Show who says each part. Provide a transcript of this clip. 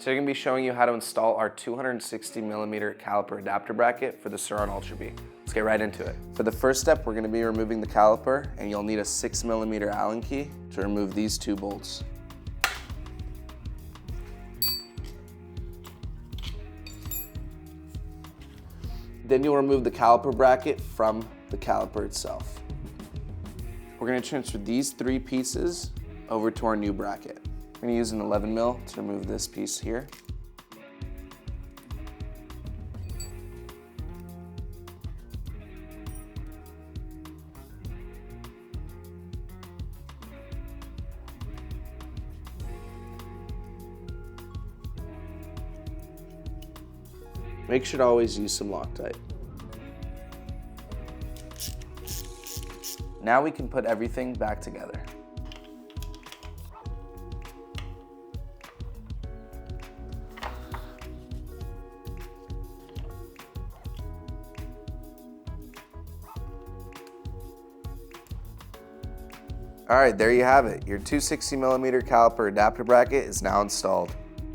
Speaker 1: So I'm going to be showing you how to install our 260mm caliper adapter bracket for the Sur Ultra B. Let's get right into it. For the first step, we're going to be removing the caliper, and you'll need a 6mm Allen key to remove these two bolts. Then you'll remove the caliper bracket from the caliper itself. We're going to transfer these three pieces over to our new bracket. We're going to use an 11mm to remove this piece here. Make sure to always use some Loctite. Now we can put everything back together. All right, there you have it. Your 260mm caliper adapter bracket is now installed.